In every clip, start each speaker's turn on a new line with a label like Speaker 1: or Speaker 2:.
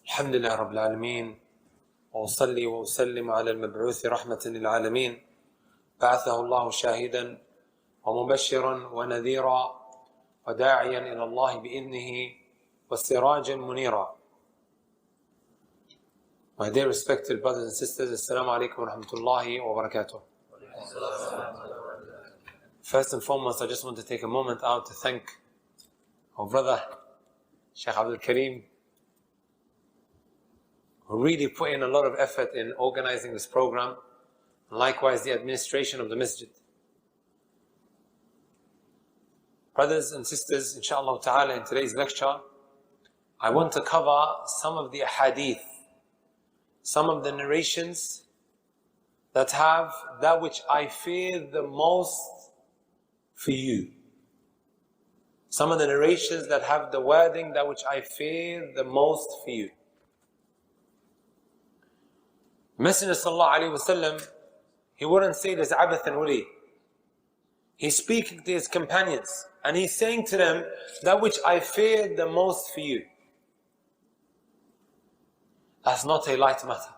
Speaker 1: الحمد لله رب العالمين وأصلي وأسلم على المبعوث رحمة للعالمين بعثه الله شاهدا ومبشرا ونذيرا وداعيا إلى الله بإذنه وسراجا منيرا. My dear respected brothers and sisters, Assalamu alaikum wa rahmatullahi wa barakatuh. First and foremost, I just want to take a moment out to thank our brother Sheikh Abdul Kareem, who really put in a lot of effort in organizing this program, and likewise the administration of the masjid. Brothers and sisters, inshallah ta'ala, in today's lecture, I want to cover some of the ahadith, some of the narrations that have that which I fear the most for you. Some of the narrations that have the wording that which I fear the most for you. Messenger sallallahu alayhi wa sallam, he wouldn't say this abathan wali. He's speaking to his companions and he's saying to them that which I fear the most for you. That's not a light matter.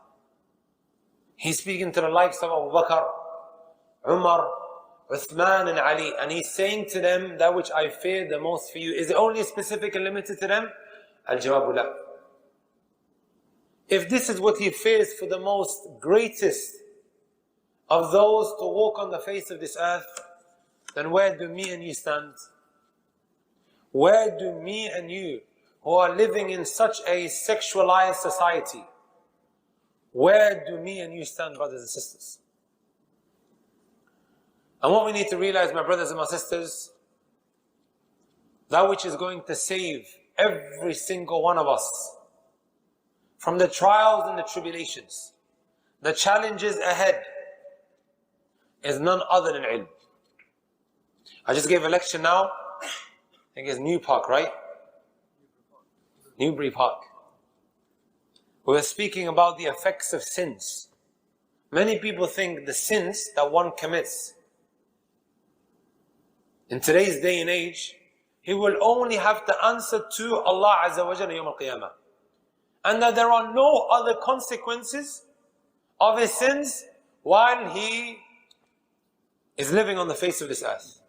Speaker 1: He's speaking to the likes of Abu Bakr, Umar, Uthman and Ali, and he's saying to them that which I fear the most for you. Is it only specific and limited to them? Al-jawabu la. If this is what he fears for the most greatest of those to walk on the face of this earth, then where do me and you stand? Where do me and you, who are living in such a sexualized society, where do me and you stand, brothers and sisters? And what we need to realize, my brothers and my sisters, that which is going to save every single one of us from the trials and the tribulations, the challenges ahead, is none other than ilm. I just gave a lecture now, I think it's New Park, right? Newbury Park. We were speaking about the effects of sins. Many people think the sins that one commits in today's day and age, he will only have to answer to Allah Azza wa Jalla Yawm al-Qiyamah. And that there are no other consequences of his sins while he is living on the face of this earth.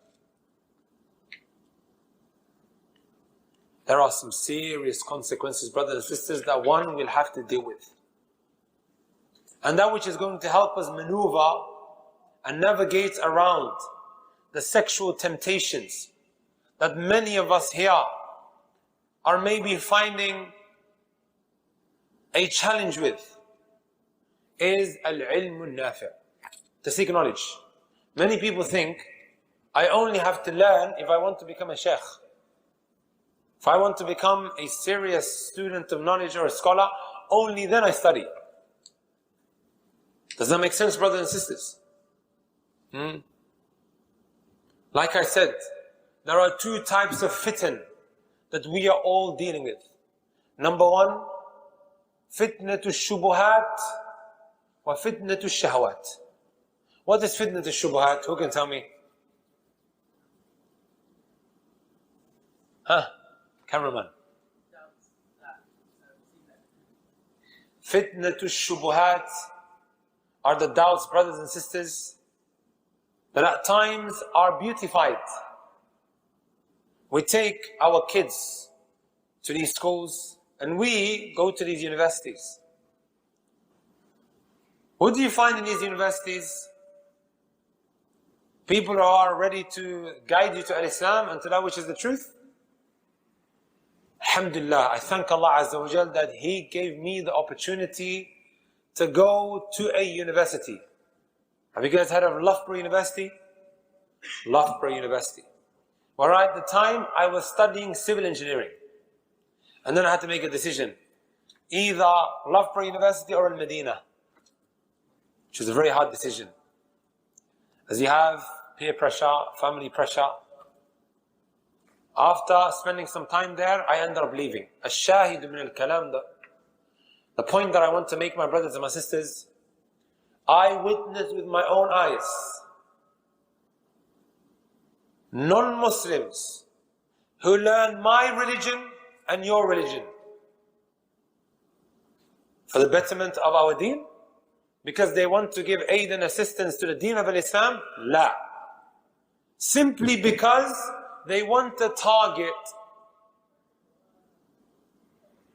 Speaker 1: There are some serious consequences, brothers and sisters, that one will have to deal with. And that which is going to help us maneuver and navigate around the sexual temptations that many of us here are maybe finding a challenge with is al-ilm al-nafi', to seek knowledge. Many people think, I only have to learn if I want to become a sheikh. If I want to become a serious student of knowledge or a scholar, only then I study. Does that make sense, brothers and sisters? Like I said, there are two types of fitan that we are all dealing with. Number one, fitnatu shubuhat wa fitnatu shahwat. What is fitnatu shubuhat? Who can tell me? Cameraman. Fitnatu shubuhat are the doubts, brothers and sisters, that at times are beautified. We take our kids to these schools and we go to these universities. What do you find in these universities? People who are ready to guide you to Al-Islam and to that which is the truth. Alhamdulillah, I thank Allah Azza wa Jal that He gave me the opportunity to go to a university. Have you guys heard of Loughborough University? Loughborough University. Where at the time I was studying civil engineering. And then I had to make a decision. Either Loughborough University or Al-Medina. Which was a very hard decision. As you have peer pressure, family pressure. After spending some time there, I ended up leaving. Ash-shahid min al-kalam. The point that I want to make, my brothers and my sisters, I witnessed with my own eyes non-Muslims who learn my religion and your religion For the betterment of our deen? Because they want to give aid and assistance to the deen of Islam? La. Simply because they want to target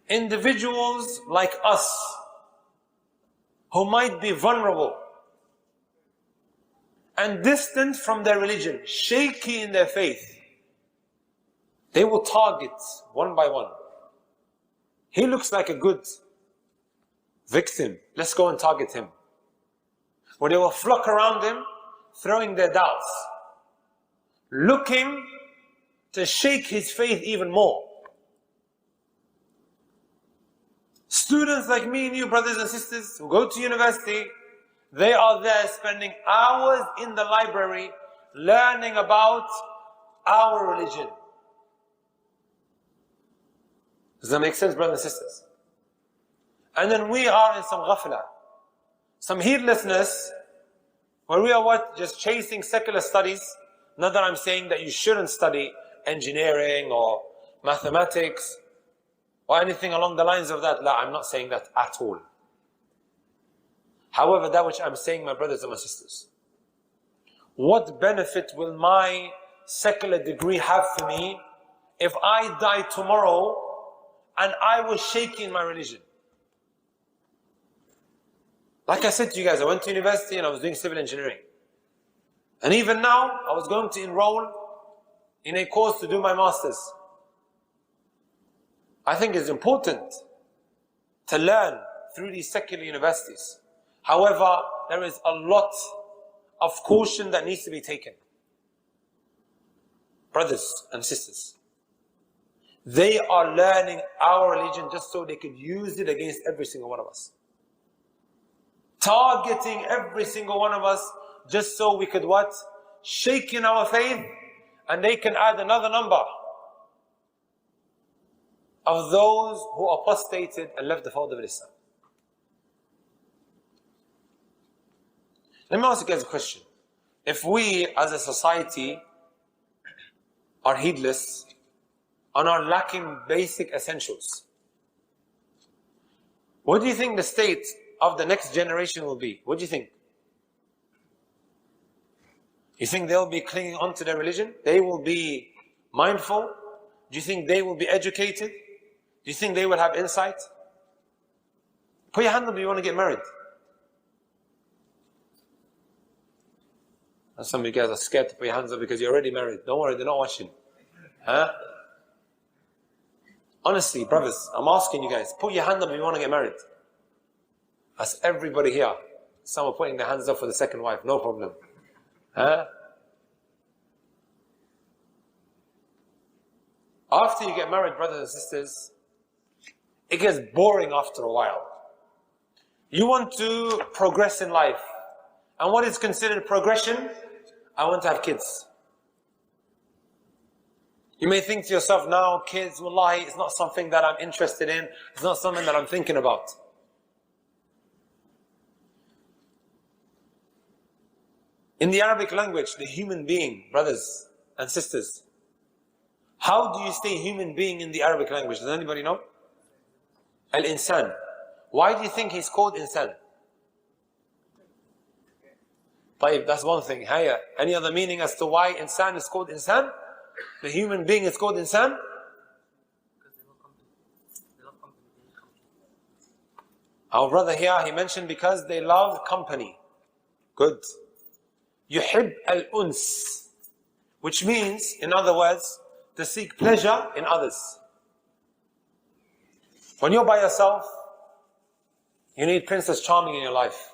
Speaker 1: individuals like us who might be vulnerable and distant from their religion, shaky in their faith. They will target one by one. He looks like a good victim. Let's go and target him. Or they will flock around him, throwing their doubts, looking to shake his faith even more. Students like me and you, brothers and sisters, who go to university, they are there spending hours in the library learning about our religion. Does that make sense, brothers and sisters? And then we are in some ghafla, some heedlessness, where we are what? Just chasing secular studies. Not that I'm saying that you shouldn't study engineering or mathematics or anything along the lines of that. La, I'm not saying that at all. However, that which I'm saying, my brothers and my sisters, what benefit will my secular degree have for me if I die tomorrow and I was shaky in my religion? Like I said to you guys, I went to university and I was doing civil engineering. And even now, I was going to enroll in a course to do my master's. I think it's important to learn through these secular universities. However, there is a lot of caution that needs to be taken. Brothers and sisters, they are learning our religion just so they could use it against every single one of us. Targeting every single one of us just so we could what? Shake in our faith, and they can add another number of those who apostated and left the fold of Islam. Let me ask you guys a question. If we as a society are heedless and are lacking basic essentials, what do you think the state of the next generation will be? What do you think? You think they'll be clinging on to their religion? They will be mindful? Do you think they will be educated? Do you think they will have insight? Put your hand up if you want to get married. And some of you guys are scared to put your hands up because you're already married. Don't worry, they're not watching. Huh? Honestly, brothers, I'm asking you guys, put your hand up if you want to get married. That's everybody here. Some are putting their hands up for the second wife, no problem. Huh? After you get married, brothers and sisters, it gets boring after a while. You want to progress in life. And what is considered progression? I want to have kids. You may think to yourself, now kids, wallahi, it's not something that I'm interested in. It's not something that I'm thinking about. In the Arabic language, the human being, brothers and sisters, how do you say human being in the Arabic language? Does anybody know? Al-insan. Why do you think he's called insan? طيب, that's one thing. Haya, any other meaning as to why insan is called insan? The human being is called insan? Our brother here, he mentioned because they love company. Good. Yuhib al-uns, which means, in other words, to seek pleasure in others. When you're by yourself, you need Princess Charming in your life.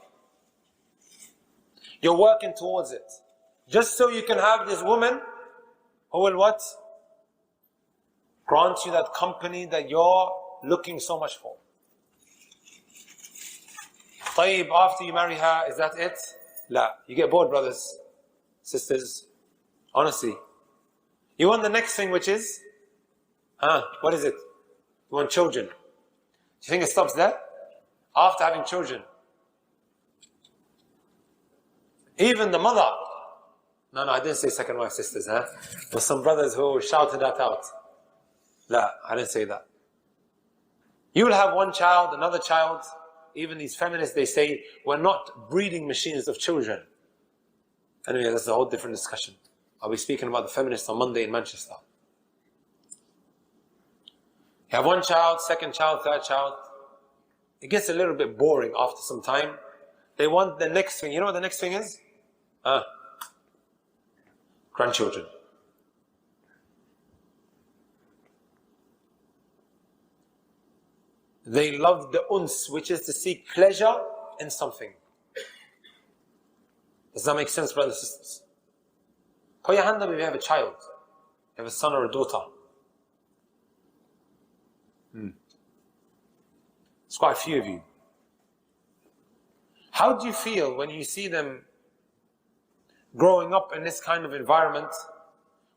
Speaker 1: You're working towards it. Just so you can have this woman who will what? Grant you that company that you're looking so much for. طيب, after you marry her, is that it? La. You get bored, brothers, sisters. Honestly. You want the next thing, which is? What is it? You want children. Do you think it stops there? After having children. Even the mother. No, I didn't say second wife, sisters. But some brothers who shouted that out. La, I didn't say that. You will have one child, another child, even these feminists, they say we're not breeding machines of children. Anyway, that's a whole different discussion. I'll be speaking about the feminists on Monday in Manchester. You have one child, second child, third child. It gets a little bit boring after some time. They want the next thing. You know what the next thing is? Grandchildren. They love the uns, which is to seek pleasure in something. Does that make sense, brothers and sisters? Put your hand up if you have a child. You have a son or a daughter. It's quite a few of you. How do you feel when you see them growing up in this kind of environment?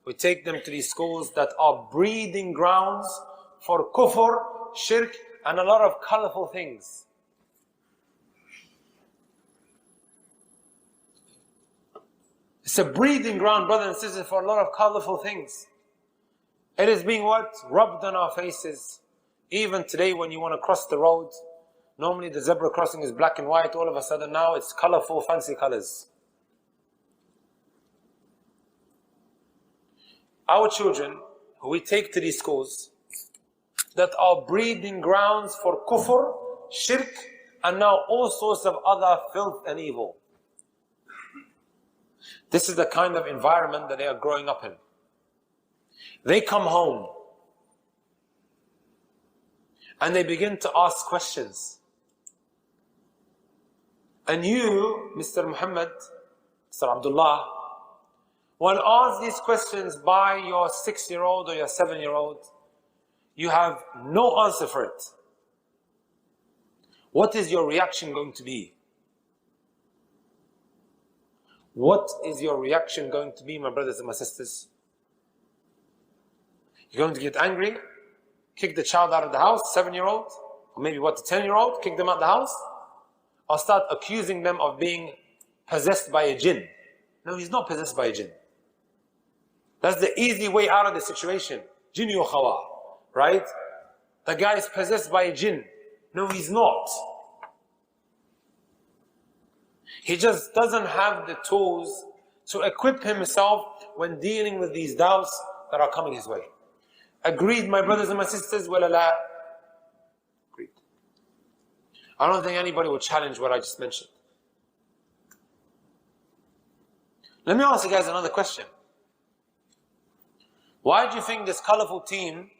Speaker 1: We take them to these schools that are breeding grounds for kufr, shirk, and a lot of colorful things. It's a breeding ground, brothers and sisters, for a lot of colorful things. It is being what? Rubbed on our faces. Even today when you want to cross the road, normally the zebra crossing is black and white, all of a sudden now it's colorful, fancy colors. Our children, who we take to these schools, that are breeding grounds for kufr, shirk, and now all sorts of other filth and evil. This is the kind of environment that they are growing up in. They come home and they begin to ask questions. And you, Mr. Muhammad, Mr. Abdullah, when asked these questions by your 6-year-old or your 7-year-old, you have no answer for it. What is your reaction going to be? What is your reaction going to be, my brothers and my sisters? You're going to get angry, kick the child out of the house, 7-year-old, or maybe the 10-year-old, kick them out of the house, or start accusing them of being possessed by a jinn. No, he's not possessed by a jinn. That's the easy way out of the situation. Jinn yu khawa, right? The guy is possessed by a jinn. No, he's not. He just doesn't have the tools to equip himself when dealing with these doubts that are coming his way. Agreed, my brothers and my sisters? Well, Allah. Agreed. I don't think anybody will challenge what I just mentioned. Let me ask you guys another question. Why do you think this colorful team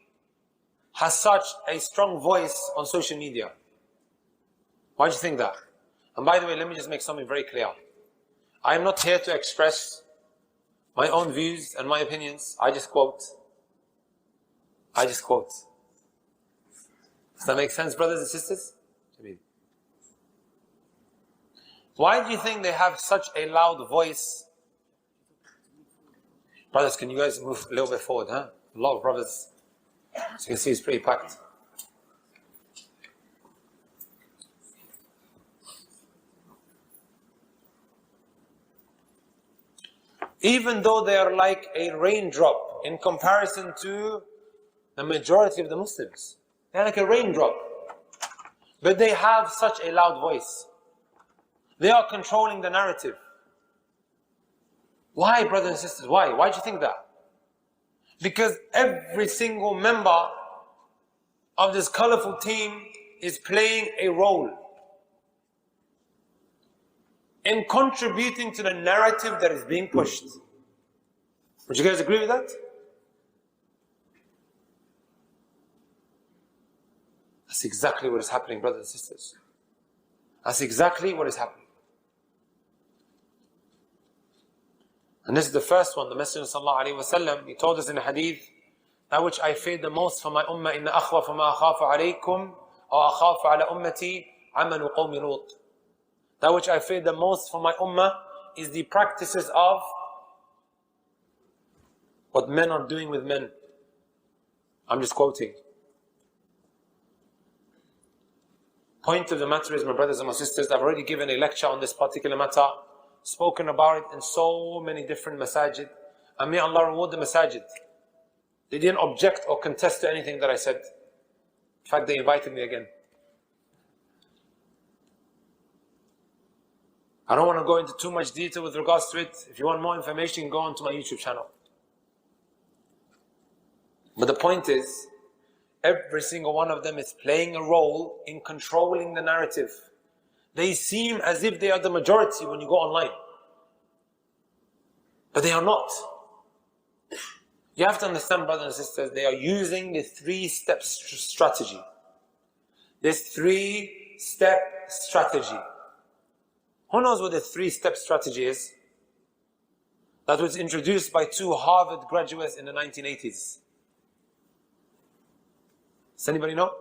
Speaker 1: has such a strong voice on social media? Why do you think that? And by the way, let me just make something very clear. I am not here to express my own views and my opinions. I just quote. Does that make sense, brothers and sisters? Why do you think they have such a loud voice? Brothers, can you guys move a little bit forward, huh? A lot of brothers. As you can see, it's pretty packed. Even though they are like a raindrop in comparison to the majority of the Muslims. They're like a raindrop. But they have such a loud voice. They are controlling the narrative. Why, brothers and sisters? Why? Why do you think that? Because every single member of this colorful team is playing a role in contributing to the narrative that is being pushed. Would you guys agree with that? That's exactly what is happening, brothers and sisters. That's exactly what is happening. And this is the first one. The Messenger sallallahu alaihi wasallam, he told us in the hadith, that which I fear the most for my ummah, inna akhwafa ma akhafu alaykum, or akhafu ala ummati, amalu qawmi Lut. That which I fear the most for my ummah is the practices of what men are doing with men. I'm just quoting. Point of the matter is, my brothers and my sisters, I've already given a lecture on this particular matter, spoken about it in so many different masajid, and may Allah reward the masajid. They didn't object or contest to anything that I said. In fact, they invited me again. I don't want to go into too much detail with regards to it. If you want more information, go onto my YouTube channel. But the point is, every single one of them is playing a role in controlling the narrative. They seem as if they are the majority when you go online. But they are not. You have to understand, brothers and sisters, they are using the three-step strategy. This three-step strategy. Who knows what the three-step strategy is? That was introduced by two Harvard graduates in the 1980s. Does anybody know?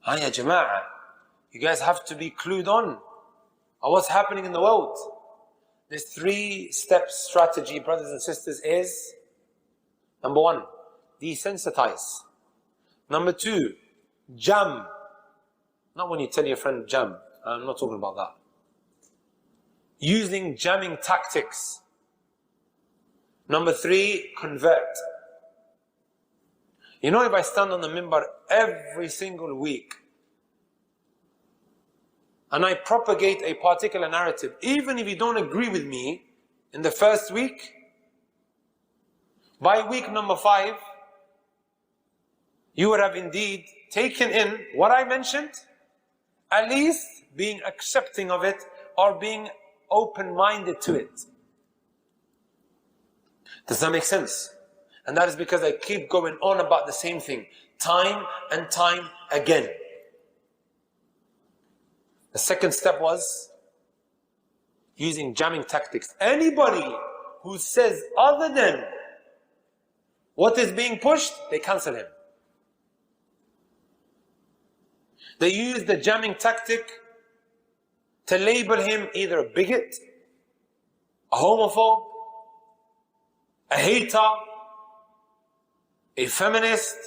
Speaker 1: Ya Jama'ah, you guys have to be clued on what's happening in the world. This three-step strategy, brothers and sisters, is: number one, desensitize. Number two, jam. Not when you tell your friend jam. I'm not talking about that. Using jamming tactics. Number three, convert. You know, if I stand on the minbar every single week and I propagate a particular narrative, even if you don't agree with me in the first week, by week number 5, you would have indeed taken in what I mentioned, at least being accepting of it or being open-minded to it. Does that make sense? And that is because I keep going on about the same thing, time and time again. The second step was using jamming tactics. Anybody who says other than what is being pushed, they cancel him. They use the jamming tactic to label him either a bigot, a homophobe, a hater, a feminist,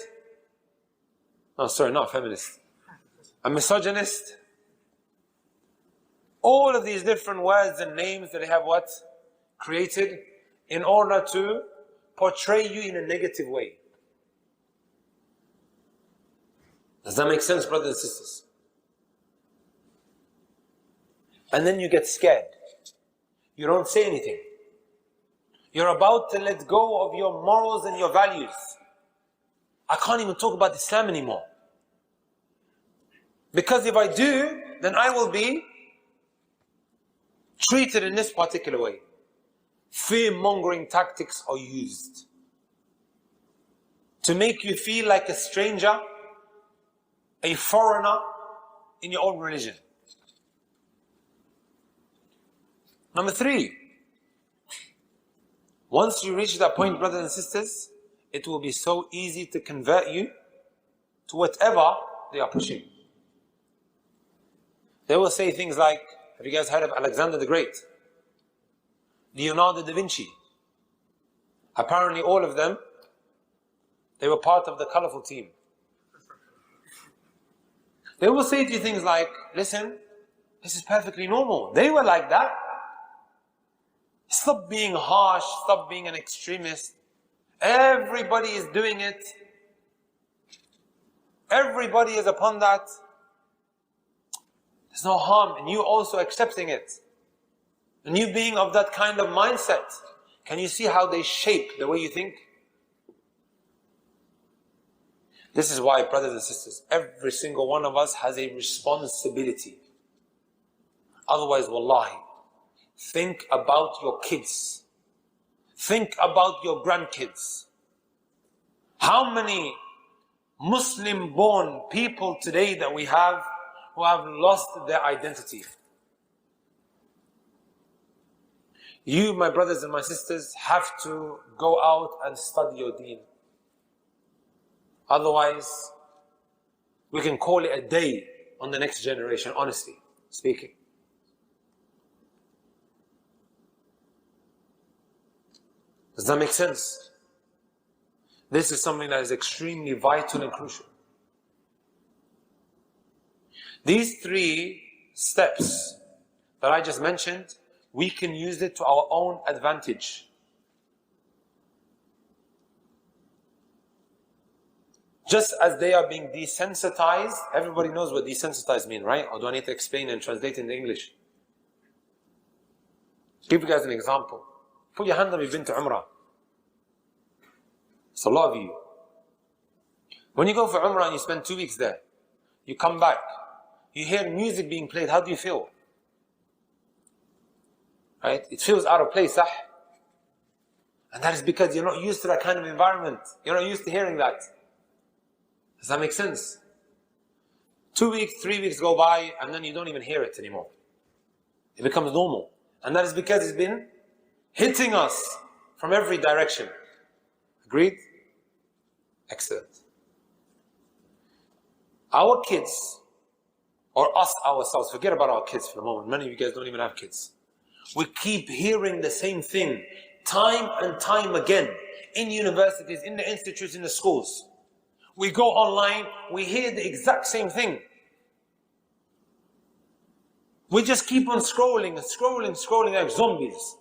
Speaker 1: not feminist, a misogynist. All of these different words and names that they have created in order to portray you in a negative way. Does that make sense, brothers and sisters? And then you get scared. You don't say anything. You're about to let go of your morals and your values. I can't even talk about Islam anymore. Because if I do, then I will be treated in this particular way. Fear-mongering tactics are used to make you feel like a stranger, a foreigner in your own religion. Number 3, once you reach that point, brothers and sisters, it will be so easy to convert you to whatever they are pushing. They will say things like, have you guys heard of Alexander the Great? Leonardo da Vinci? Apparently all of them, they were part of the colorful team. They will say to you things like, listen, this is perfectly normal. They were like that. Stop being harsh, stop being an extremist. Everybody is doing it. Everybody is upon that. There's no harm in you also accepting it. And you being of that kind of mindset. Can you see how they shape the way you think? This is why, brothers and sisters, every single one of us has a responsibility. Otherwise, wallahi, think about your kids. Think about your grandkids. How many Muslim-born people today that we have who have lost their identity? You, my brothers and my sisters, have to go out and study your deen. Otherwise, we can call it a day on the next generation, honestly speaking. Does that make sense? This is something that is extremely vital and crucial. These 3 steps that I just mentioned, we can use it to our own advantage. Just as they are being desensitized, everybody knows what desensitized mean, right? Or do I need to explain and translate into English? Give you guys an example. Put your hand up, you've been to Umrah. It's a lot of you. When you go for Umrah and you spend 2 weeks there, you come back, you hear music being played, how do you feel? Right? It feels out of place, sah? And that is because you're not used to that kind of environment. You're not used to hearing that. Does that make sense? 2 weeks, 3 weeks go by, and then you don't even hear it anymore. It becomes normal. And that is because it's been hitting us from every direction. Agreed? Excellent. Our kids, or us ourselves, forget about our kids for the moment. Many of you guys don't even have kids. We keep hearing the same thing time and time again in universities, in the institutes, in the schools. We go online, we hear the exact same thing. We just keep on scrolling like zombies.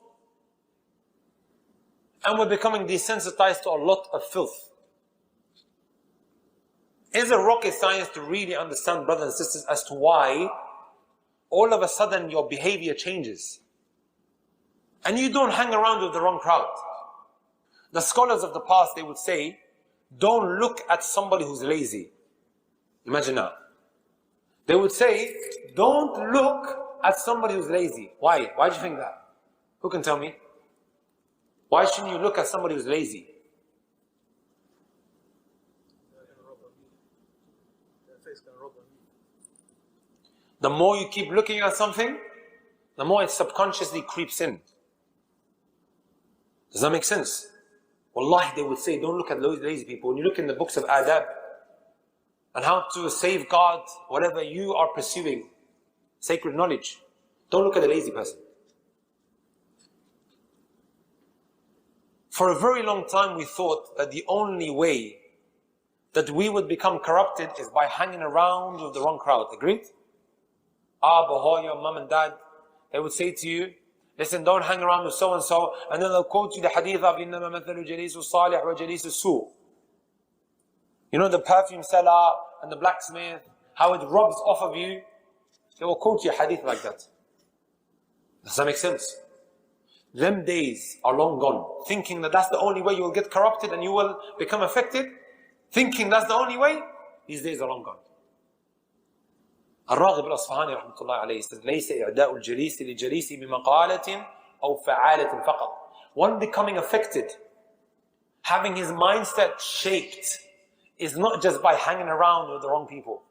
Speaker 1: And we're becoming desensitized to a lot of filth. Is it rocket science to really understand, brothers and sisters, as to why all of a sudden your behavior changes? And you don't hang around with the wrong crowd. The scholars of the past, they would say, don't look at somebody who's lazy. Imagine now. They would say, don't look at somebody who's lazy. Why? Why do you think that? Who can tell me? Why shouldn't you look at somebody who's lazy? The more you keep looking at something, the more it subconsciously creeps in. Does that make sense? Wallahi, they would say, don't look at lazy people. When you look in the books of adab and how to safeguard whatever you are pursuing, sacred knowledge, don't look at a lazy person. For a very long time we thought that the only way that we would become corrupted is by hanging around with the wrong crowd. Agreed? Abba, your mom and dad, they would say to you, listen, don't hang around with so and so, and then they'll quote you the hadith of إِنَّمَا مَثَلُ جَلِيسُ الصَّالِحِ وَجَلِيسُ السُّوءِ. You know the perfume seller and the blacksmith, how it rubs off of you. They will quote you a hadith like that. Does that make sense? Them days are long gone. Thinking that that's the only way you will get corrupted and you will become affected, thinking that's the only way, these days are long gone. الراغب الأصفهاني رحمة الله عليه says ليس إعداء الجليس للجليس بمقالة أو فعالة فقط. One becoming affected, having his mindset shaped, is not just by hanging around with the wrong people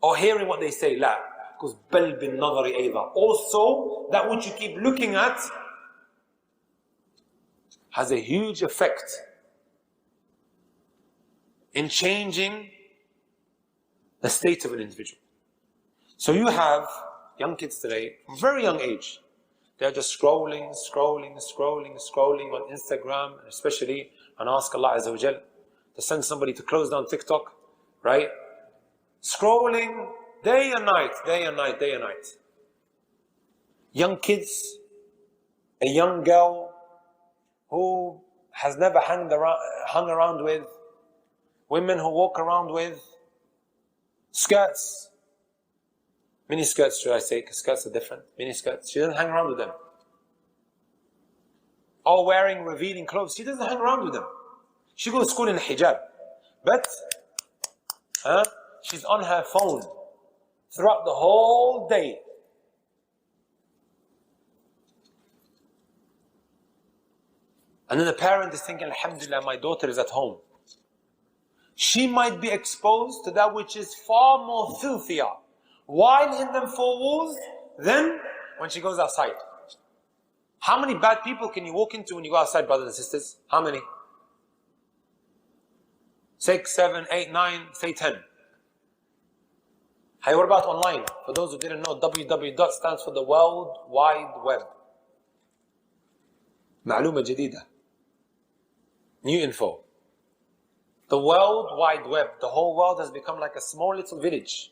Speaker 1: or hearing what they say. لا, because بل بالنظر أيضا. Also, that which you keep looking at has a huge effect in changing the state of an individual. So you have young kids today, from very young age, they're just scrolling on Instagram, and especially, and ask Allah Azza wa Jal to send somebody to close down TikTok, right? Scrolling day and night. Young kids, a young girl who has never hung around with, women who walk around with skirts, mini skirts should I say, because skirts are different, mini skirts, she doesn't hang around with them. Or wearing revealing clothes, she doesn't hang around with them. She goes to school in a hijab, but she's on her phone throughout the whole day. And then the parent is thinking, Alhamdulillah, my daughter is at home. She might be exposed to that which is far more filthier while in them four walls than when she goes outside. How many bad people can you walk into when you go outside, brothers and sisters? How many? 6, 7, 8, 9, say 10. Hey, what about online? For those who didn't know, www stands for the World Wide Web. معلومة جديدة. New info. The World Wide Web, the whole world has become like a small little village.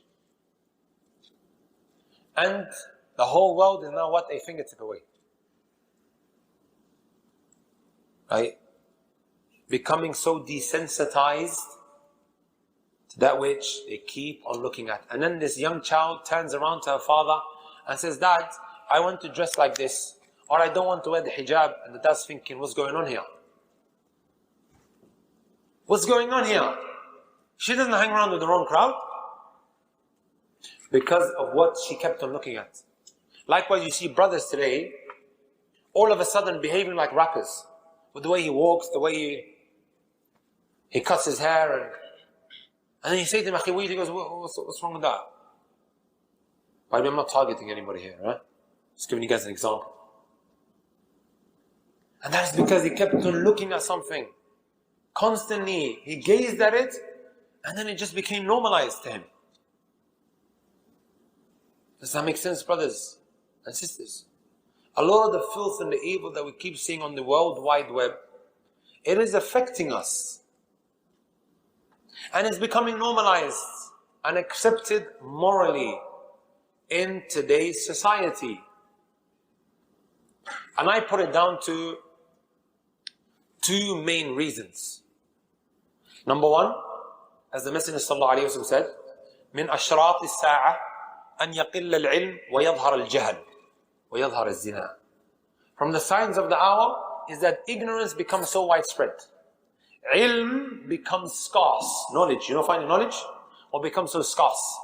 Speaker 1: And the whole world is now what? A fingertip away. Right? becoming so desensitized to that which they keep on looking at. And then this young child turns around to her father and says, Dad, I want to dress like this, or I don't want to wear the hijab. And the dad's thinking, what's going on here? What's going on here? She doesn't hang around with the wrong crowd because of what she kept on looking at. Likewise, you see brothers today all of a sudden behaving like rappers, with the way he walks, the way he cuts his hair, and then you say to him, Akhi, he goes, what's wrong with that? By the way, I'm not targeting anybody here, right? Just giving you guys an example. And that is because he kept on looking at something. Constantly, he gazed at it, and then it just became normalized to him. Does that make sense, brothers and sisters? A lot of the filth and the evil that we keep seeing on the World Wide Web, it is affecting us. And it's becoming normalized and accepted morally in today's society. And I put it down to two main reasons. Number one, as the Messenger ﷺ said, من أشراط الساعة أن يقل العلم ويظهر الجهل ويظهر الزنا. From the signs of the hour is that ignorance becomes so widespread. Ilm becomes scarce. Knowledge, finding knowledge will become so scarce.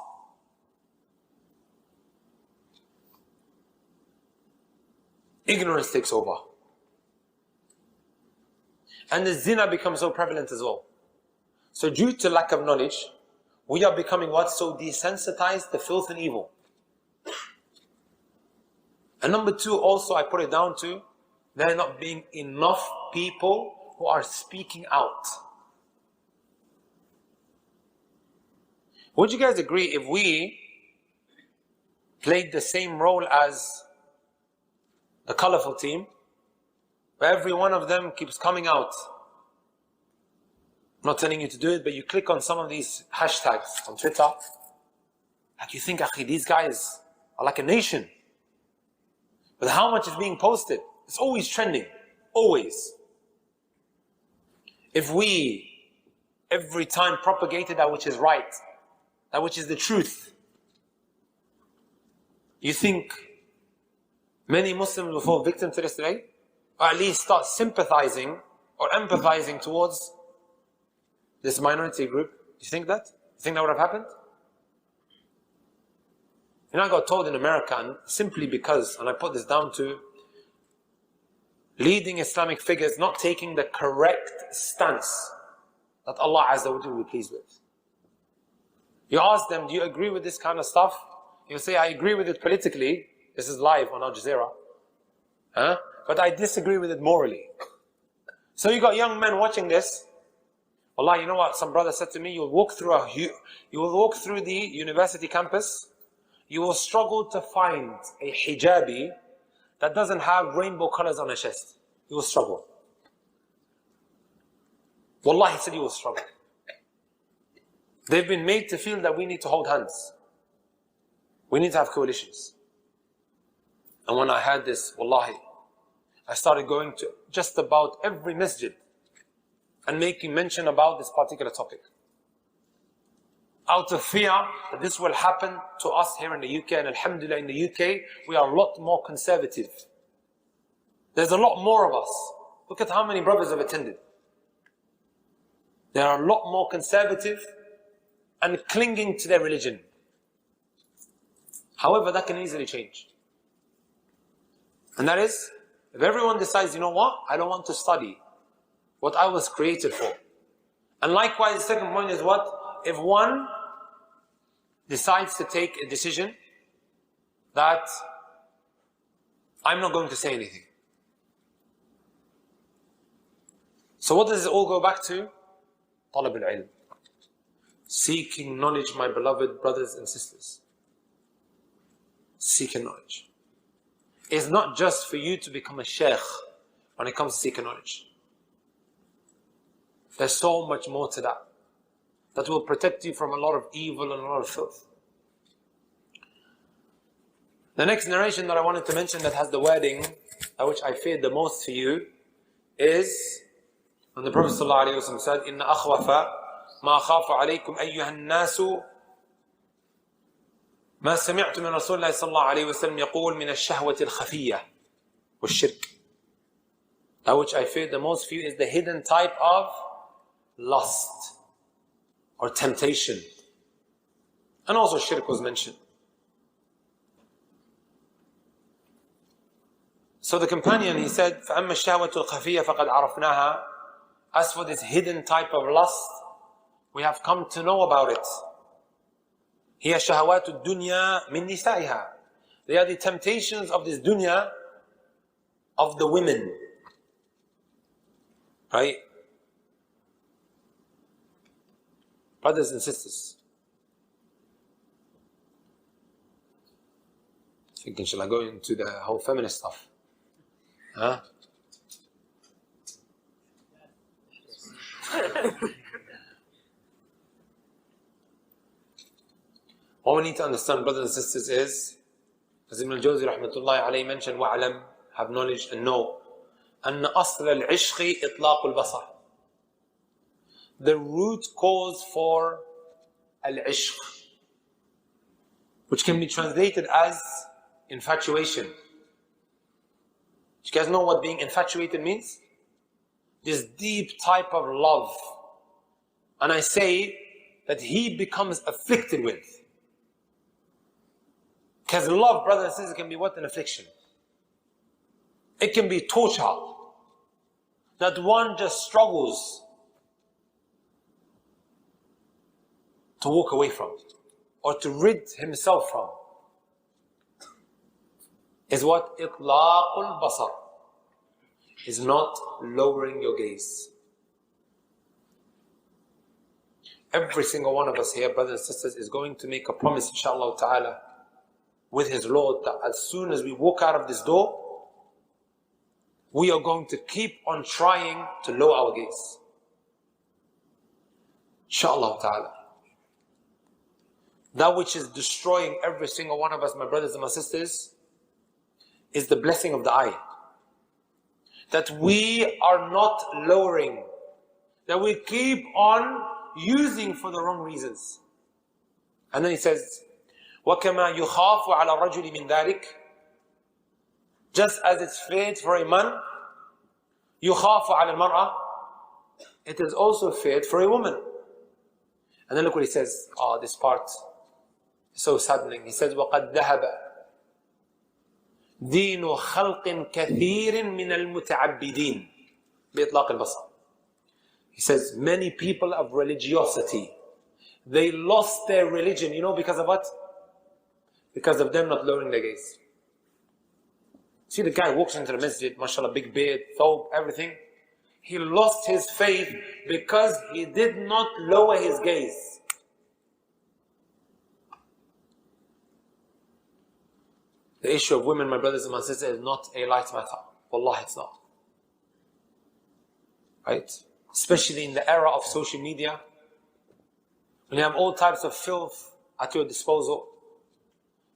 Speaker 1: Ignorance takes over. And the zina becomes so prevalent as well. So due to lack of knowledge, we are becoming what? So desensitized to filth and evil. And number two, also I put it down to, there not being enough people who are speaking out. Would you guys agree if we played the same role as the colorful team, where every one of them keeps coming out? I'm not telling you to do it, but you click on some of these hashtags on Twitter, like you think, Akhi, these guys are like a nation. But how much is being posted? It's always trending, always. If we, every time, propagated that which is right, that which is the truth, you think many Muslims will fall victim to this today? Or at least start sympathizing or empathizing towards this minority group? Do you think that? You think that would have happened? I got told in America, and simply because, and I put this down to leading Islamic figures not taking the correct stance that Allah Azza wa Jalla will be pleased with. You ask them, do you agree with this kind of stuff? You say, I agree with it politically. This is live on Al Jazeera. But I disagree with it morally. So you got young men watching this. Allah, you know what? Some brother said to me, you will walk through the university campus. You will struggle to find a hijabi that doesn't have rainbow colors on her chest. You will struggle. Wallah, he said you will struggle. They've been made to feel that we need to hold hands. We need to have coalitions. And when I had this, wallahi, I started going to just about every masjid and making mention about this particular topic. Out of fear that this will happen to us here in the UK, and alhamdulillah in the UK, we are a lot more conservative. There's a lot more of us. Look at how many brothers have attended. They are a lot more conservative and clinging to their religion. However, that can easily change. And that is, if everyone decides, you know what, I don't want to study what I was created for. And likewise, the second point is what? If one decides to take a decision that I'm not going to say anything. So what does it all go back to? Talab al-ilm. Seeking knowledge, my beloved brothers and sisters. Seeking knowledge. It's not just for you to become a sheikh when it comes to seeking knowledge. There's so much more to that. That will protect you from a lot of evil and a lot of filth. The next narration that I wanted to mention that has the wording which I feared the most for you is And the Prophet ﷺ said, إِنَّ أَخْوَفَ مَا خَافُ عَلَيْكُمْ أَيُّهَا النَّاسُ ما سمعت من رسول الله صلى الله عليه وسلم يقول من الشهوة الخفية والشرك. That which I fear the most for you is the hidden type of lust or temptation. And also shirk was mentioned. So the companion, he said, فَأَمَّا الشَّهْوَةُ الْخَفِيَّةُ فَقَدْ عَرَفْنَاهَا. As for this hidden type of lust, we have come to know about it. هِيَ شَهَوَاتُ الدُّنْيَا مِنْ نِسَائِهَا. They are the temptations of this dunya of the women. Right? Brothers and sisters. Thinking, shall I go into the whole feminist stuff? Huh? What we need to understand, brothers and sisters, is, as Ibn al-Jawzi rahmatullahi alayhi mentioned, وَعْلَمْ, have knowledge and know, أَنَّ أَصْلَ الْعِشْقِ إِطْلَاقُ الْبَصَرِ. The root cause for al-ishq, which can be translated as infatuation. You guys know what being infatuated means? This deep type of love. And I say that he becomes afflicted with. Because love, brothers and sisters, can be what? An affliction. It can be torture. That one just struggles to walk away from, or to rid himself from. Is what? إطلاق البصر. Is not lowering your gaze. Every single one of us here, brothers and sisters, is going to make a promise, inshallah ta'ala, with his Lord, that as soon as we walk out of this door, we are going to keep on trying to lower our gaze. Inshallah ta'ala. That which is destroying every single one of us, my brothers and my sisters, is the blessing of the eye. That we are not lowering, that we keep on using for the wrong reasons. And then he says, وَكَمَا يُخَافُ عَلَى الرَّجُلِ مِنْ ذَلِكَ. Just as it's feared for a man, يُخَافُ عَلَى الْمَرْأَةِ, it is also feared for a woman. And then look what he says. This part is so saddening. He says, وَقَدْ ذَهَبَ دين خلق كثير من المتعبدين بإطلاق البصر. He says, many people of religiosity, they lost their religion. You know because of what? Because of them not lowering their gaze. See, the guy walks into the masjid, mashallah, big beard, thobe, everything. He lost his faith because he did not lower his gaze. The issue of women, my brothers and my sisters, is not a light matter. Wallah, it's not. Right? Especially in the era of social media, when you have all types of filth at your disposal.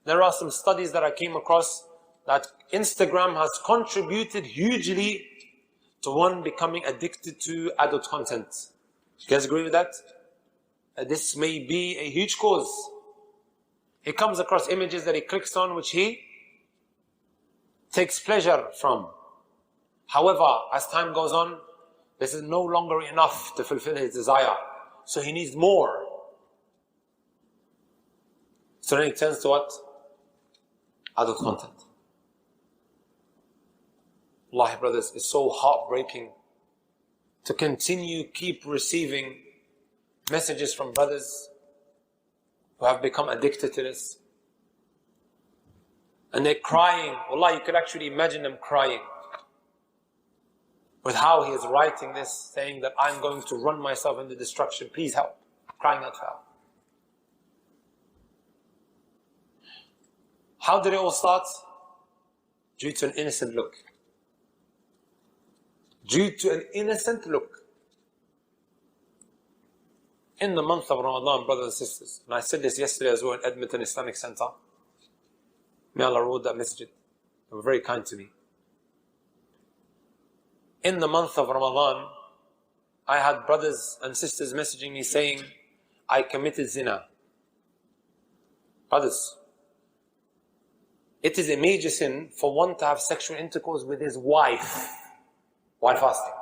Speaker 1: There are some studies that I came across that Instagram has contributed hugely to one becoming addicted to adult content. You guys agree with that? This may be a huge cause. He comes across images that he clicks on, which he takes pleasure from. However, as time goes on, this is no longer enough to fulfill his desire. So he needs more. So then it turns to what? Adult content. Wallahi, brothers, it's so heartbreaking to keep receiving messages from brothers who have become addicted to this. And they're crying. Wallah, you could actually imagine them crying with how he is writing this, saying that I'm going to run myself into destruction. Please help. Crying out for help. How did it all start? Due to an innocent look. Due to an innocent look. In the month of Ramadan, brothers and sisters, and I said this yesterday as well in Edmonton Islamic Center. May Allah reward that masjid. They were very kind to me. In the month of Ramadan, I had brothers and sisters messaging me saying, I committed zina. Brothers, it is a major sin for one to have sexual intercourse with his wife while fasting.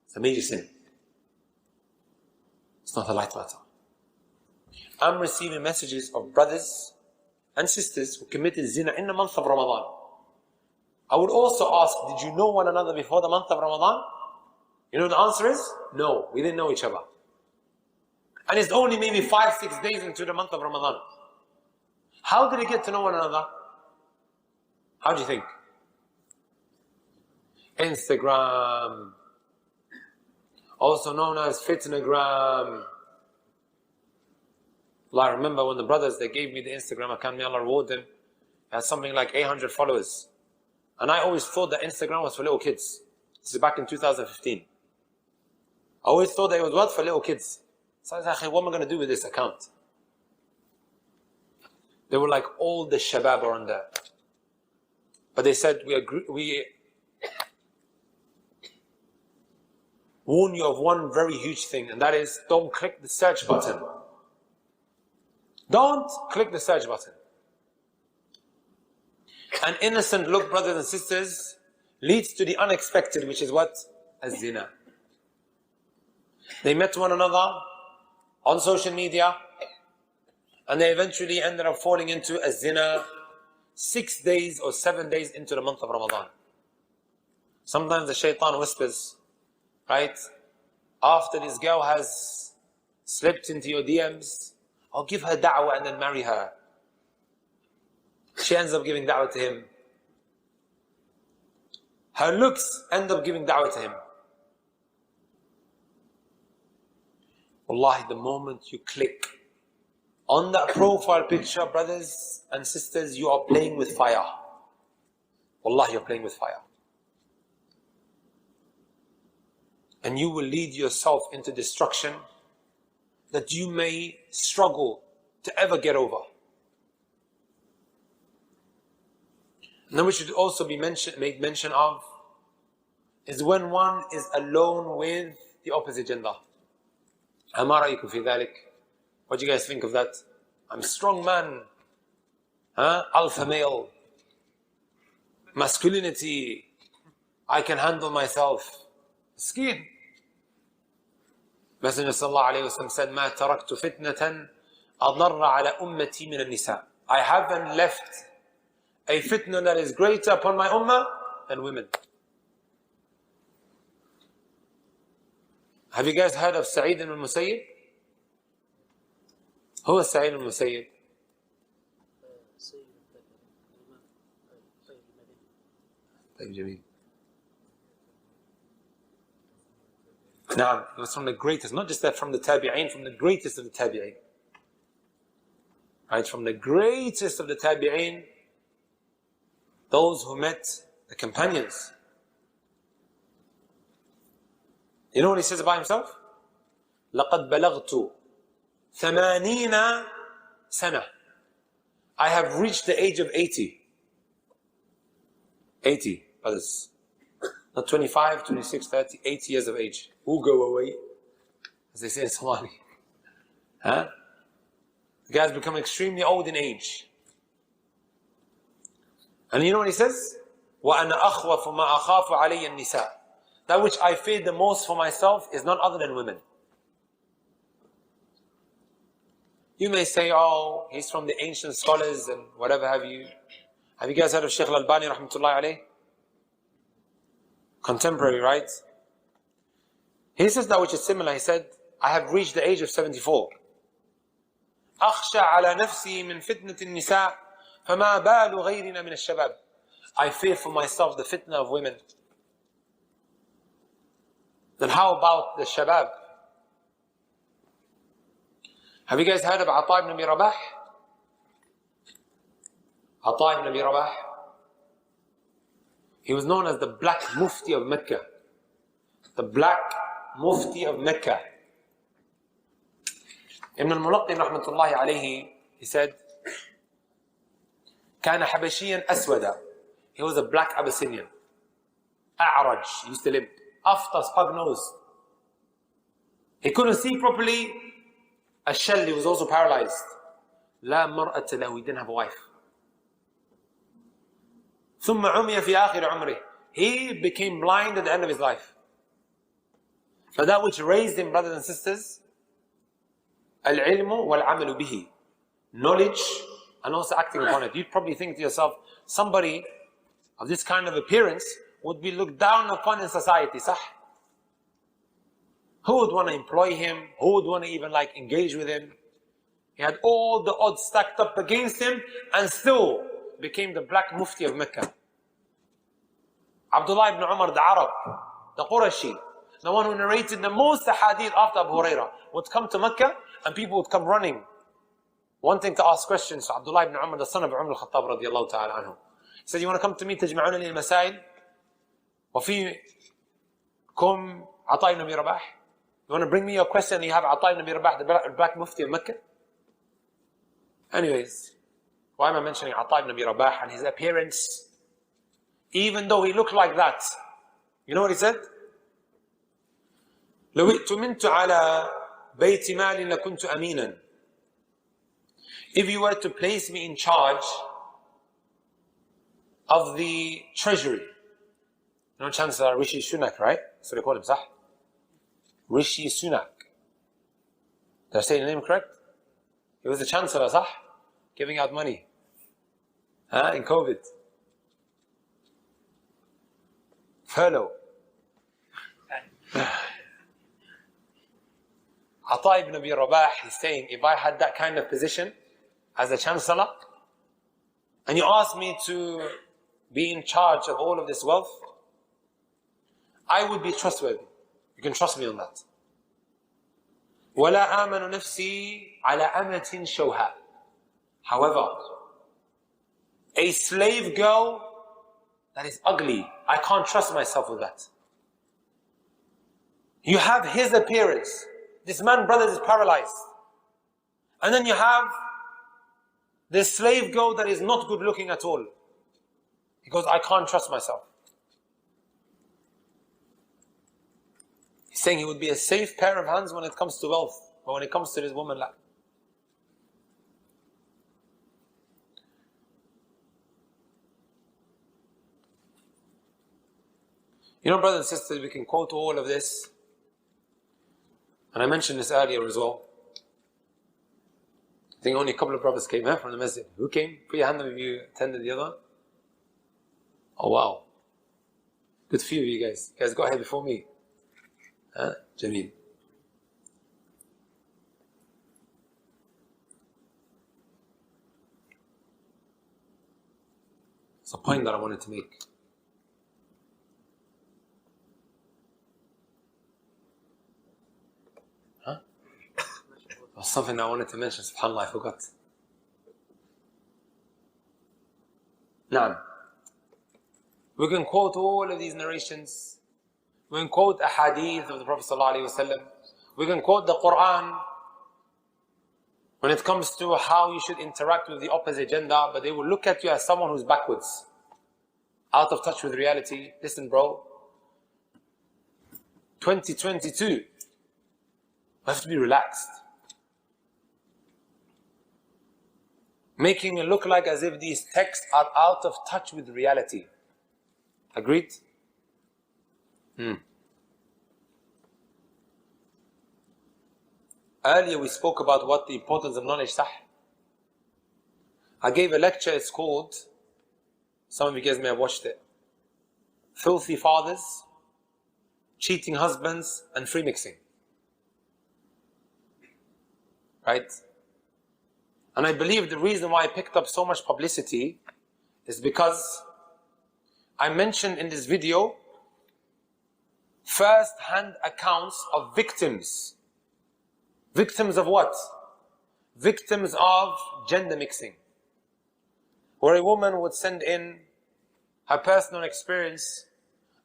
Speaker 1: It's a major sin. It's not a light matter. I'm receiving messages of brothers and sisters who committed zina in the month of Ramadan. I would also ask, did you know one another before the month of Ramadan? You know the answer is? No, we didn't know each other. And it's only maybe 5-6 days into the month of Ramadan. How did they get to know one another? How do you think? Instagram, also known as Fitnagram. I remember when the brothers, they gave me the Instagram account, may Allah reward them. It had something like 800 followers. And I always thought that Instagram was for little kids. This is back in 2015. I always thought that it was what? For little kids. So I was like, what am I going to do with this account? They were like, all the shabab are on there. But they said, we warn you of one very huge thing, and that is, don't click the search button. Don't click the search button. An innocent look, brothers and sisters, leads to the unexpected, which is what? Az-zina. They met one another on social media, and they eventually ended up falling into az-zina 6 days or 7 days into the month of Ramadan. Sometimes the shaitan whispers, right? After this girl has slipped into your DMs, I'll give her da'wah and then marry her. She ends up giving da'wah to him. Her looks end up giving da'wah to him. Wallahi, the moment you click on that profile picture, brothers and sisters, you are playing with fire. Wallahi, you're playing with fire. And you will lead yourself into destruction that you may struggle to ever get over. And then we should also be made mention of is when one is alone with the opposite gender. ما رأيكم في ذلك? What do you guys think of that? I'm a strong man, alpha male, masculinity, I can handle myself. Skin. Messenger sallallahu alayhi wa sallam said, ما تركت فتنة أضر على أمتي من النساء. I haven't left a fitna that is greater upon my ummah than women. Have you guys heard of Sa'id ibn al-Musayyib? Who is Sa'id ibn al-Musayyib? Now, it was from the greatest, not just that, from the tabi'een, from the greatest of the tabi'een. Right, from the greatest of the tabi'een, those who met the companions. You know what he says about himself? لَقَدْ بَلَغْتُ 80 سَنَةً. I have reached the age of 80. 80, brothers. Not 25, 26, 30, 80 years of age. Who go away? As they say in Somali. The guy's become extremely old in age. And you know what he says? وَأَنَا أَخْوَفُ مَا أَخَافُ عَلَيَّ النِّسَاءِ. That which I fear the most for myself is none other than women. You may say, oh, he's from the ancient scholars and whatever have you. Have you guys heard of Shaykh al-Albani rahmatullahi alayh? Contemporary, right? He says that which is similar. He said, I have reached the age of 74. أخشى على نفسي من فتنة النساء فما بال غيرنا من الشباب. I fear for myself the fitna of women. Then how about the shabab? Have you guys heard of Ata ibn Abi Rabah? Ata ibn Abi Rabah. He was known as the Black Mufti of Mecca. The Black Mufti of Mecca. Ibn al-Mulaqqin rahmatullahi alayhi, he said, كان حبشيا أسودا. He was a black Abyssinian. أعرج, he used to limp. Aftas, pug nose. He couldn't see properly. Ashal, he was also paralyzed. لا مرأة له, he didn't have a wife. ثم عمي في آخر عمره. He became blind at the end of his life. But that which raised him, brothers and sisters, العلم والعمل به. Knowledge and also acting upon it. You'd probably think to yourself, somebody of this kind of appearance would be looked down upon in society, صح? Who would want to employ him? Who would want to even engage with him? He had all the odds stacked up against him and still became the black mufti of Mecca. Abdullah ibn Umar, the Arab, the Qurashi, the one who narrated the most hadith after Abu Hurairah, would come to Mecca and people would come running, wanting to ask questions to Abdullah ibn Umar, the son of Umar al-Khattab radiallahu ta'ala anhu. He said, you want to come to me, تجمعون لي المسائل وفيكم عطاء بن أبي رباح? You want to bring me your question and you have عطاء بن أبي رباح, the black mufti of Mecca? Anyways, why am I mentioning عطاء بن أبي رباح and his appearance? Even though he looked like that, you know what he said? لو ائتمنت على بيت مال لكنت أمينا. If you were to place me in charge of the treasury, you know Chancellor Rishi Sunak, right? That's what they call him, صح? Rishi Sunak. Did I say the name correct? He was the Chancellor, صح? Giving out money in COVID. Furlough. Ata ibn Abi Rabah is saying, if I had that kind of position as a Chancellor, and you asked me to be in charge of all of this wealth, I would be trustworthy. You can trust me on that. وَلَا آمَنُ نَفْسِي عَلَى أَمَةٍ شَوْهَا. However, a slave girl that is ugly, I can't trust myself with that. You have his appearance. This man, brothers, is paralyzed. And then you have this slave girl that is not good looking at all. He goes, I can't trust myself. He's saying he would be a safe pair of hands when it comes to wealth, but when it comes to this woman, la. You know, brothers and sisters, we can quote all of this. And I mentioned this earlier as well. I think only a couple of brothers came here from the masjid. Who came? Put your hand up if you attended the other. Oh wow. Good few of you guys. You guys got here before me. Jameel. It's a point that I wanted to make. Something I wanted to mention, subhanAllah, I forgot. Naam. We can quote all of these narrations. We can quote a hadith of the Prophet ﷺ. We can quote the Quran when it comes to how you should interact with the opposite gender, but they will look at you as someone who's backwards, out of touch with reality. Listen, bro, 2022, we have to be relaxed. Making it look like as if these texts are out of touch with reality. Agreed? Earlier we spoke about what the importance of knowledge, sah? I gave a lecture, it's called, some of you guys may have watched it, Filthy Fathers, Cheating Husbands and Free Mixing. Right? And I believe the reason why I picked up so much publicity is because I mentioned in this video first-hand accounts of victims. Victims of what? Victims of gender mixing. Where a woman would send in her personal experience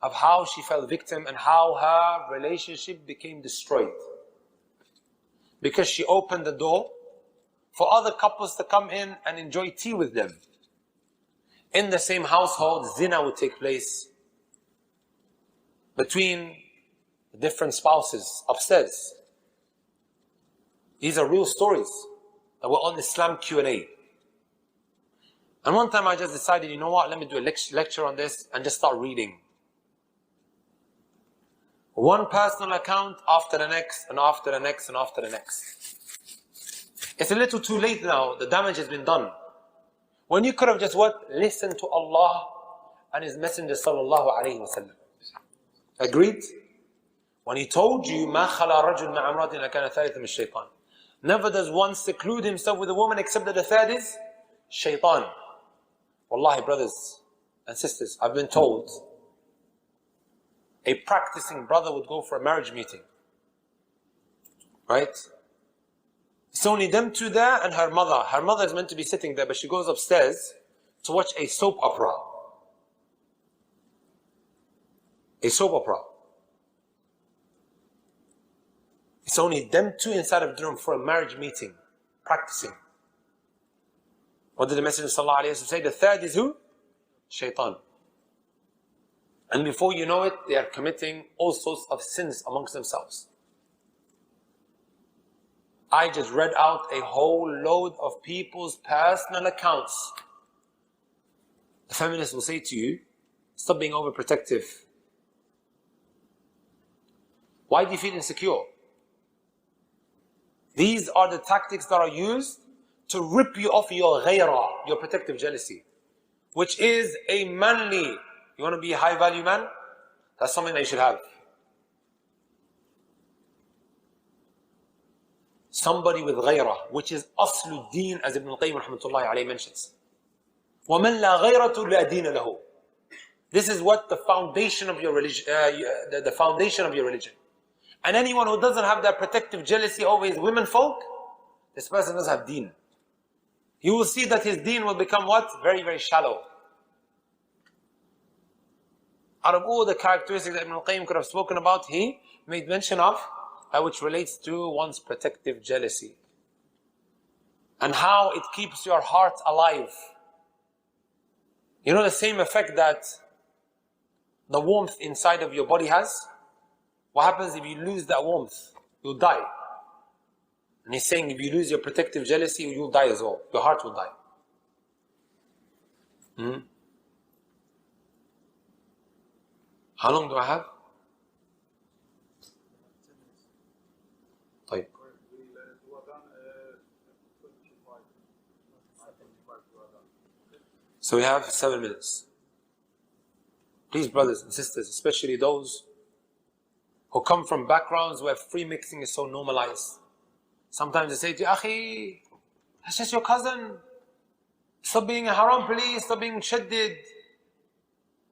Speaker 1: of how she fell victim and how her relationship became destroyed. Because she opened the door for other couples to come in and enjoy tea with them. In the same household, zina would take place between the different spouses upstairs. These are real stories that were on Islam Q&A. And one time I just decided, you know what, let me do a lecture on this and just start reading. One personal account after the next, and after the next, and after the next. It's a little too late now, the damage has been done. When you could have just what? Listened to Allah and His Messenger sallallahu alayhi wa sallam. Agreed? When He told you, مَا خَلَى رَجُلٌ مَعَ امْرَأَةٍ كَانَ ثَالِثًا مِنَ الشَّيْطَانِ. Never does one seclude himself with a woman except that the third is shaitan. Wallahi, brothers and sisters, I've been told a practicing brother would go for a marriage meeting. Right? It's only them two there and her mother. Her mother is meant to be sitting there, but she goes upstairs to watch a soap opera. A soap opera. It's only them two inside of the room for a marriage meeting, practicing. What did the Messenger sallallahu alayhi wa sallam say? The third is who? Shaitan. And before you know it, they are committing all sorts of sins amongst themselves. I just read out a whole load of people's personal accounts. The feminists will say to you, stop being overprotective. Why do you feel insecure? These are the tactics that are used to rip you off your ghayra, your protective jealousy, which is a manly. You want to be a high value man? That's something that you should have. Somebody with ghayra, which is aslu deen, as Ibn al-Qayyim rahmatullahi alayhi mentions. وَمَنْ لَا غَيْرَةُ لَا دِينَ لَهُ. This is what the foundation of your religion, the foundation of your religion. And anyone who doesn't have that protective jealousy over his women folk, this person doesn't have deen. You will see that his deen will become what? Very, very shallow. Out of all the characteristics that Ibn al-Qayyim could have spoken about, he made mention of that which relates to one's protective jealousy. And how it keeps your heart alive. You know the same effect that the warmth inside of your body has? What happens if you lose that warmth? You'll die. And he's saying if you lose your protective jealousy, you'll die as well. Your heart will die. How long do I have? طيب. So we have 7 minutes. Please, brothers and sisters, especially those who come from backgrounds where free mixing is so normalized. Sometimes they say to you, Akhi, that's just your cousin. Stop being a haram police, stop being shaddid.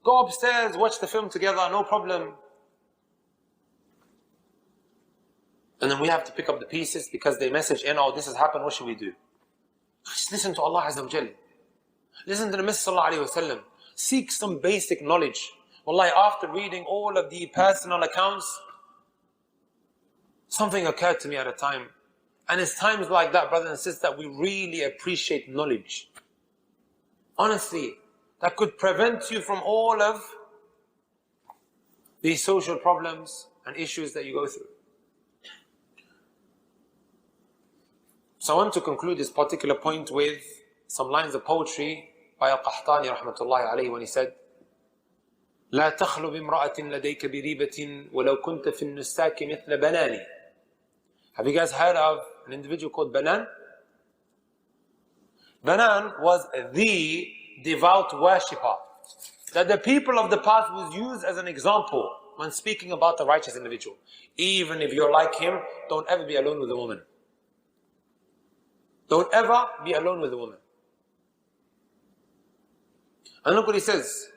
Speaker 1: Go upstairs, watch the film together, no problem. And then we have to pick up the pieces because they message in, oh, this has happened, what should we do? Just listen to Allah Azza wa Jal. Listen to the Messenger Sallallahu Alaihi Wasallam. Seek some basic knowledge. Wallahi, after reading all of the personal accounts, something occurred to me at a time. And it's times like that, brothers and sisters, that we really appreciate knowledge. Honestly, that could prevent you from all of these social problems and issues that you go through. So I want to conclude this particular point with some lines of poetry by Al-Qahtani rahmatullahi alayhi when he said, لا تخلو بامرأة لديك بريبة ولو كنت في النساك مثل بناني. Have you guys heard of an individual called Banan? Banan was the devout worshipper that the people of the past would use as an example when speaking about a righteous individual. Even if you're like him, don't ever be alone with a woman. Don't ever be alone with a woman. And look what he says.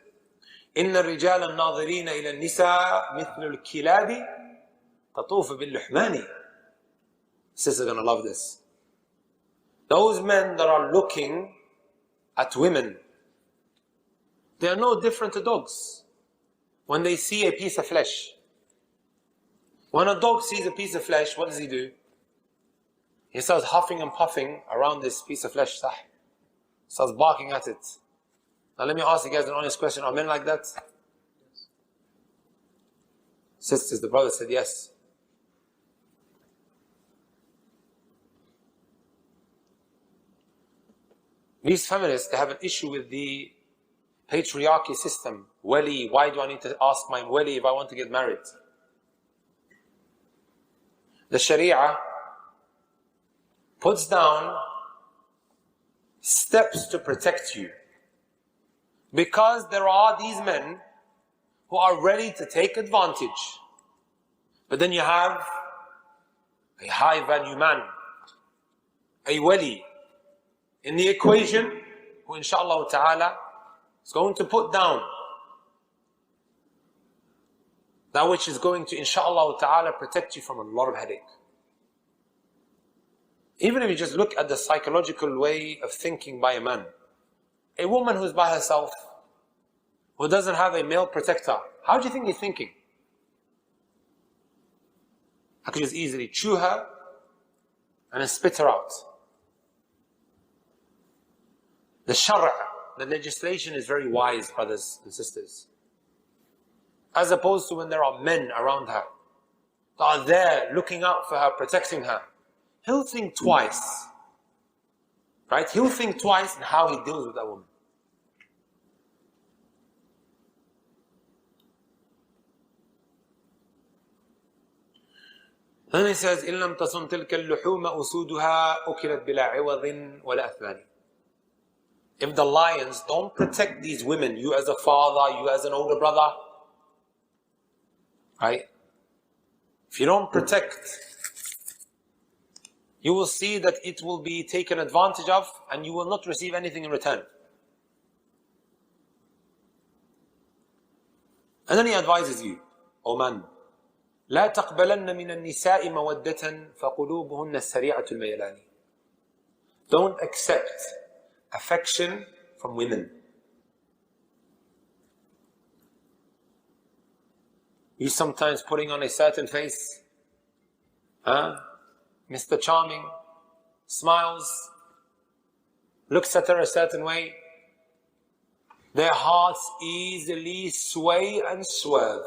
Speaker 1: إن الرجال الناظرين إلى النساء مثل الكلاب تطوف باللحمان. Sisters are going to love this. Those men that are looking at women, they are no different to dogs when they see a piece of flesh. When a dog sees a piece of flesh, what does he do? He starts huffing and puffing around this piece of flesh. Starts barking at it. Now let me ask you guys an honest question. Are men like that? Yes. Sisters, the brother said yes. These feminists, they have an issue with the patriarchy system. Wali, why do I need to ask my wali if I want to get married? The Sharia puts down steps to protect you, because there are these men who are ready to take advantage. But then you have a high value man, a wali in the equation, who inshallah ta'ala is going to put down that which is going to inshallah ta'ala protect you from a lot of headache. Even if you just look at the psychological way of thinking by a man, a woman who's by herself, who doesn't have a male protector, how do you think he's thinking? I could just easily chew her and then spit her out. The shara', the legislation is very wise, brothers and sisters. As opposed to when there are men around her that are there looking out for her, protecting her. He'll think twice, right? He'll think twice in how he deals with that woman. Then he says, إِن لَمْ تَصُنْ تِلْكَ اللُّحُومَ أُسُودُهَا أُكِلَتْ بِلَا عِوَضٍ وَلَا أَثْمَانٍ. If the lions don't protect these women, you as a father, you as an older brother, right? If you don't protect, you will see that it will be taken advantage of and you will not receive anything in return. And then he advises you, O man, لا تقبلن من النساء مودة فقلوبهن السريعة الميلان. Don't accept affection from women. You sometimes putting on a certain face, Mr. Charming, smiles, looks at her a certain way, their hearts easily sway and swerve.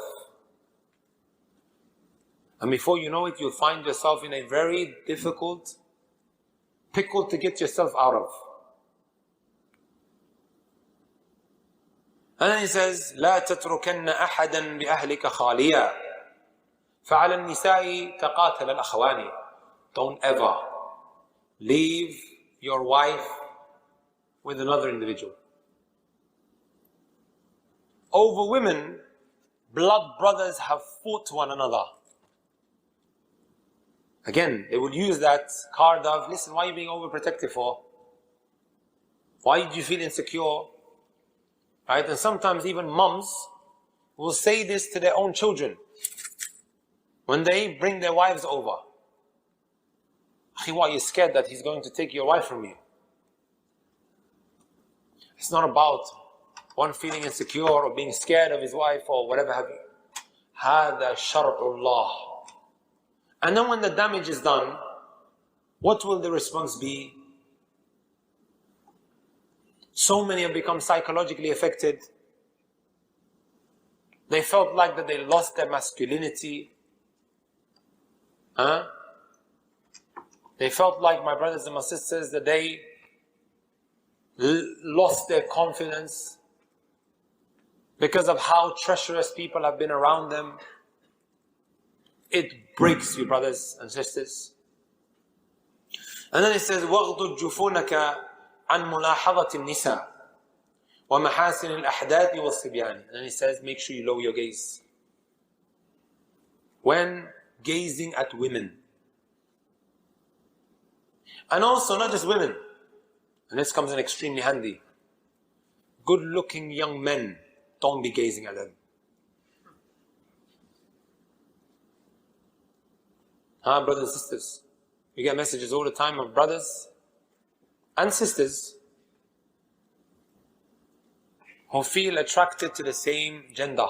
Speaker 1: And before you know it, you'll find yourself in a very difficult pickle to get yourself out of. And then he says, لا تتركن أحدا بأهلك خاليا فعلى النساء تقاتل الأخوان. Don't ever leave your wife with another individual. Over women, blood brothers have fought one another. Again, they will use that card of, listen, why are you being overprotective for? Why do you feel insecure? Right? And sometimes even mums will say this to their own children when they bring their wives over. Why are you scared that he's going to take your wife from you? It's not about one feeling insecure or being scared of his wife or whatever have you. هذا شرع الله. And then when the damage is done, what will the response be? So many have become psychologically affected. They felt like that they lost their masculinity. They felt like, my brothers and my sisters, that they lost their confidence because of how treacherous people have been around them. It breaks you, brothers and sisters. And then it says, وَغْضُ جُفُونَكَ عَنْ مُلَاحَظَةِ النِّسَاءِ وَمَحَاسِنِ الْأَحْدَاثِ وَالصِّبْيَانِ. And then he says, make sure you lower your gaze when gazing at women. And also, not just women, and this comes in extremely handy, good-looking young men, don't be gazing at them. Brothers and sisters, we get messages all the time of brothers and sisters who feel attracted to the same gender.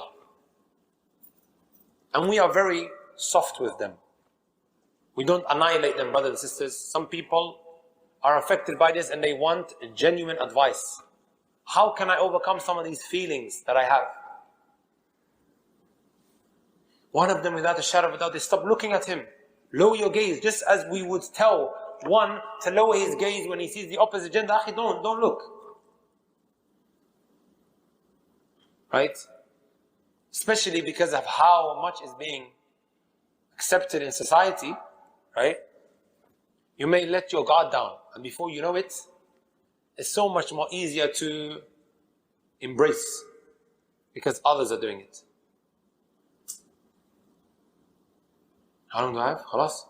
Speaker 1: And we are very soft with them. We don't annihilate them, brothers and sisters. Some people are affected by this and they want genuine advice. How can I overcome some of these feelings that I have? One of them, without a shadow of a doubt, is stop looking at him. Lower your gaze, just as we would tell one to lower his gaze when he sees the opposite gender. Akhi, don't look. Right? Especially because of how much is being accepted in society, right? You may let your guard down, and before you know it, it's so much more easier to embrace because others are doing it. How long do I have? Khalas?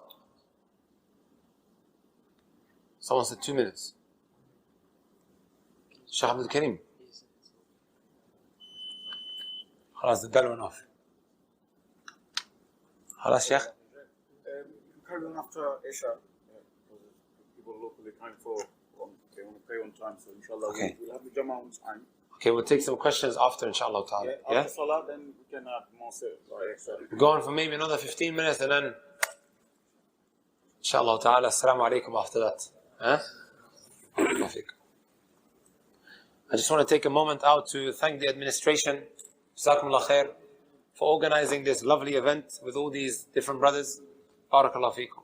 Speaker 1: Someone said 2 minutes. Shaykh Abdul Karim. Khalas, the bell went off. Khalas, Shaykh?
Speaker 2: Carry on after Isha. People locally time for they want to pray on time, so inshallah
Speaker 1: Okay.
Speaker 2: we'll have the Jama'ah on time.
Speaker 1: Okay, we'll take some questions after, inshallah ta'ala.
Speaker 2: Yeah, after Salah, then we can add more extra.
Speaker 1: We'll go on for maybe another 15 minutes and then, inshallah ta'ala, assalamu alaikum after that. I just want to take a moment out to thank the administration, Jazakumullah khair, for organizing this lovely event with all these different brothers. Barakallahu feekum.